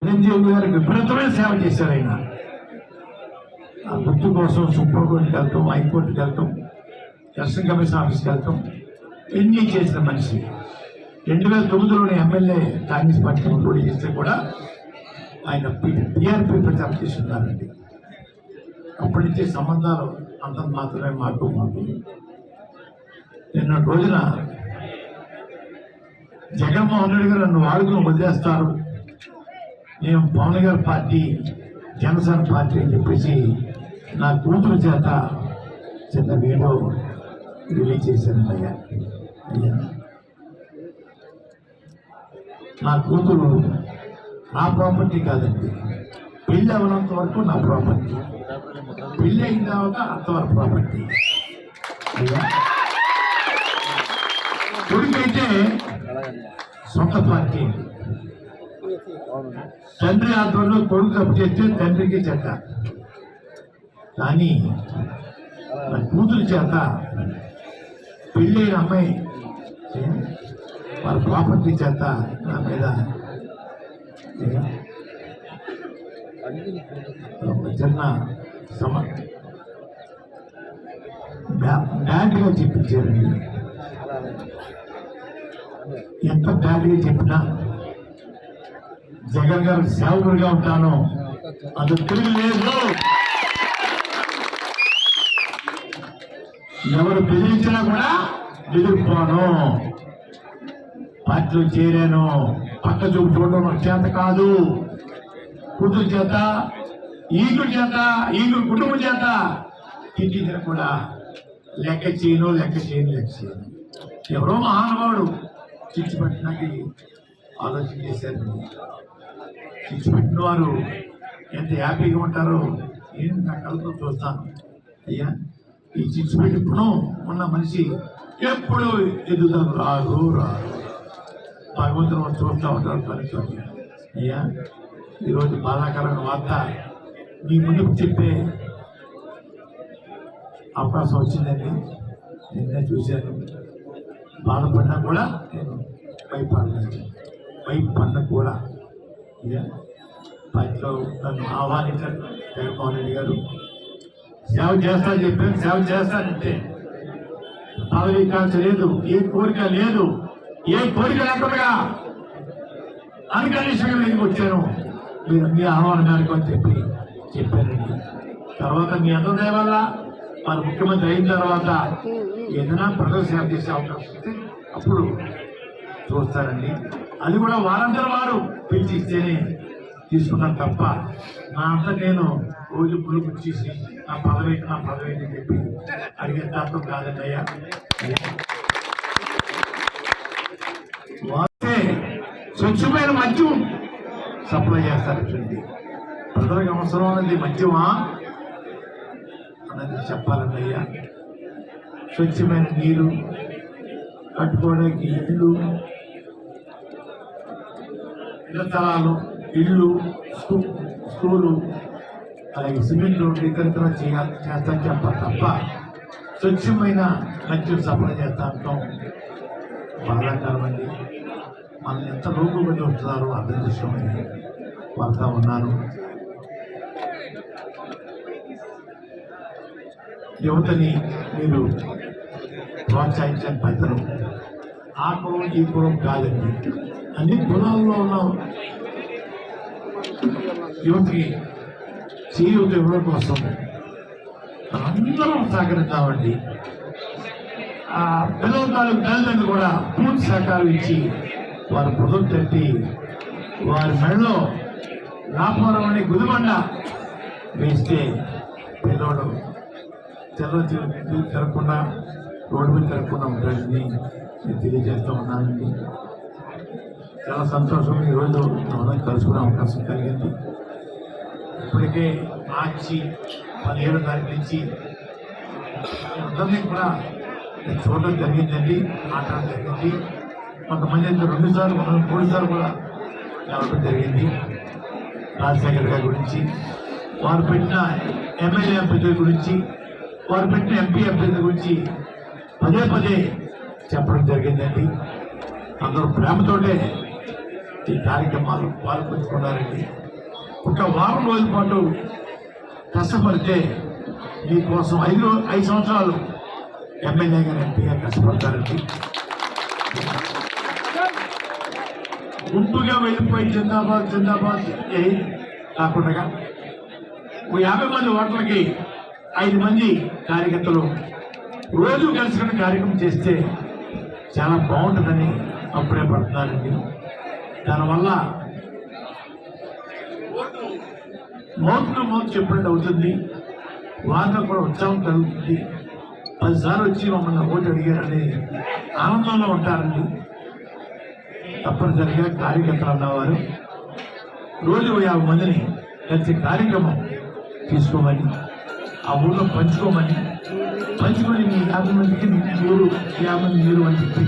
చిరంజీవి గారికి విపరీతమైన సేవ చేశారు ఆయన. ఆ గుర్తు కోసం సుప్రీంకోర్టుకి వెళ్తాం, హైకోర్టుకి వెళ్తాం, ఎలక్షన్ కమిషన్ ఆఫీస్కి వెళ్తాం, ఎన్ని చేసిన మనిషి. 2009లోని ఎమ్మెల్యే కాంగ్రెస్ పార్టీ పోటీ చేస్తే కూడా ఆయన టీఆర్పీ ప్రచారం చేస్తున్నారండి. అప్పటి నుంచి సంబంధాలు అంత మాత్రమే మాకు నిన్న రోజున జగన్మోహన్ రెడ్డి గారు నన్ను వాడుకుని వదిలేస్తారు, నేను పవన్ గారి పార్టీ జనసేన పార్టీ అని చెప్పేసి నా కూతురు చేత చిన్న వీడియో రిలీజ్ చేశాను. అయ్యా నా కూతురు నా ప్రాపర్టీ కాదండి, పెళ్ళి అవ్వనంత వరకు నా ప్రాపర్టీ, పెళ్ళి అయిన తర్వాత అంతవరకు ప్రాపర్టీ. అయ్యా కొడుకైతే సొంత పార్టీ, తండ్రి ఆధ్వర్యంలో కొడుకు తప్పు చేస్తే తండ్రికి చెడ్డ. కానీ నా కూతురు చేత పెళ్ళైన అమ్మాయి వాళ్ళ ప్రాపర్టీ చేత నా మీద చిన్న బ్యాడ్గా చెప్పించారండి. ఎంత బ్యాడ్గా చెప్పినా జగన్ గారు సేవకుడిగా ఉంటాను, అది తిరిగి లేదు. ఎవరు బెదిరించినా కూడా బెదిరిపోను. పార్టీలో చేరాను, పక్క చూపు చూడడం చేత కాదు. కూతురు చేత, ఈగుడు చేత, ఈగుడు కుటుంబం చేత తిట్టించిన కూడా లెక్క చేయను. ఎవరో మహానుభావుడు చిచ్చు పెట్టడానికి ఆలోచన చేశారు. చిచ్చు పెట్టిన వారు ఎంత హ్యాపీగా ఉంటారో నేను నా కళ్ళతో చూస్తాను. అయ్యా ఈ చిచ్చు పెట్టిప్పుడు ఉన్న మనిషి ఎప్పుడు ఎదుగుతారు, రారు భగవంతుని చూస్తూ ఉంటారు పనిచోటి. అయ్యా ఈరోజు బాధాకరమైన వార్త మీ ముందుకు చెప్పే అవకాశం వచ్చిందండి. నిన్నే చూశాను, బాధపడినా కూడా నేను భయపడినా కూడా అయ్యా పార్టీలో నన్ను ఆహ్వానించారు జగన్మోహన్ రెడ్డి గారు. సేవ చేస్తానని చెప్పాను, సేవ చేస్తానంటే పదవి కాంక్ష లేదు, ఏ కోరిక లేదు, ఏ కోరిక లేకుండా అన్కండిషన్గా నేను వచ్చాను. మీరు మీ ఆహ్వానం మేరకు అని చెప్పారండి. తర్వాత మీ అందరి దయ వల్ల మన ముఖ్యమంత్రి అయిన తర్వాత ఏదైనా ప్రజల సేవ చేసే అవకాశం వస్తే అప్పుడు చూస్తారండి. అది కూడా వారందరూ వారు పిలిచిస్తేనే తీసుకున్నాను తప్ప నా అంతా నేను రోజు పులుపు చేసి నా పదవి అని చెప్పి అడిగే తత్వం కాదండి. అయ్యా స్వచ్ఛమైన మద్యం సప్లై చేస్తారండి. ప్రజలకు అవసరం అనేది మద్యమా అన్నది చెప్పాలండి. అయ్యా స్వచ్ఛమైన నీరు, కట్టుకోవడానికి ఇల్లు, ఇళ్ల స్థలాలు, ఇళ్ళు, స్కూలు, అలాగే సిమెంట్ రోడ్లు ఇతరితర చేస్తాను చెప్పాలి తప్ప స్వచ్ఛమైన మద్యం సప్లై చేస్తా అంటాం బాధాకరమండి. మనల్ని ఎంత లోకుగా చూస్తున్నారో అర్థం చేసుకోమని వార్తా ఉన్నారు. యువతని మీరు ప్రోత్సహించని పెద్దలు ఆ కులం ఈ కులం కాదండి, అన్ని కులాల్లో ఉన్న యువతకి చేయూత ఇవ్వడం కోసం అందరం సహకరిద్దామండి. ఆ పిల్లల తాలూకు తల్లిదండ్రులు కూడా పూర్తి సహకారం ఇచ్చి వారి పొదుపు తట్టి వారి మెడలో వ్యాపారం అనే గుదిబండ వేస్తే పిల్లలు తిరగకుండా రోడ్డు మీద తిరగకుండా ఉంటాడని నేను తెలియజేస్తూ ఉన్నానండి. చాలా సంతోషం ఈరోజు మనం కలుసుకునే అవకాశం కలిగింది. ఇప్పటికే మార్చి 17వ తారీఖు నుంచి అందరినీ కూడా చూడడం జరిగిందండి, మాట్లాడడం జరిగింది. కొంతమంది అయితే 2 సార్లు 3 సార్లు కూడా కలవడం జరిగింది. రాజశేఖర్ గారి గురించి, వారు పెట్టిన ఎమ్మెల్యే అభ్యర్థుల గురించి, వారు పెట్టిన ఎంపీ అభ్యర్థుల గురించి పదే చెప్పడం జరిగిందండి. అందరూ ప్రేమతోటే ఈ కార్యక్రమాలు పాల్పంచుకున్నారండి. ఒక వారం రోజుల పాటు కష్టపడితే మీకోసం 5 సంవత్సరాలు ఎమ్మెల్యేగా ఎంపీగా కష్టపడతారండి. గుంపుగా వెళ్ళిపోయి జిందాబాద్ జిందాబాద్ కాకుండా 50 మంది ఓటర్లకి 5 మంది కార్యకర్తలు రోజు కలిసిన కార్యక్రమం చేస్తే చాలా బాగుంటుందని అప్పుడే పడుతున్నారండి. దానివల్ల మౌత్ చెప్పినట్టు అవుతుంది, వారిలో కూడా ఉత్సాహం కలుగుతుంది. 10 సార్లు వచ్చి మమ్మల్ని ఓటు అడిగారని ఆనందంలో ఉంటారండి. తప్పనిసరిగా కార్యకర్తలు అన్నవారు రోజు 50 మందిని కలిసి కార్యక్రమం తీసుకోమని, ఆ ఊళ్ళో పంచుకొని మీ 50 మందికి మీరు 50 మంది మీరు అని చెప్పి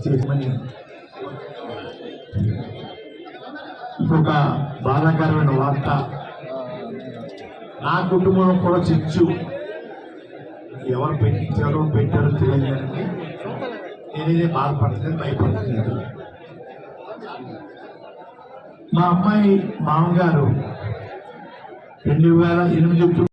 చేయమని. ఇంకొక బాధాకరమైన వార్త, నా కుటుంబంలో కూడా చిచ్చు ఎవరు పెట్టారో తెలియదు కానీ నేనేదే బాధపడుతుంది, భయపడుతున్నాను. మా అమ్మాయి మామగారు 2008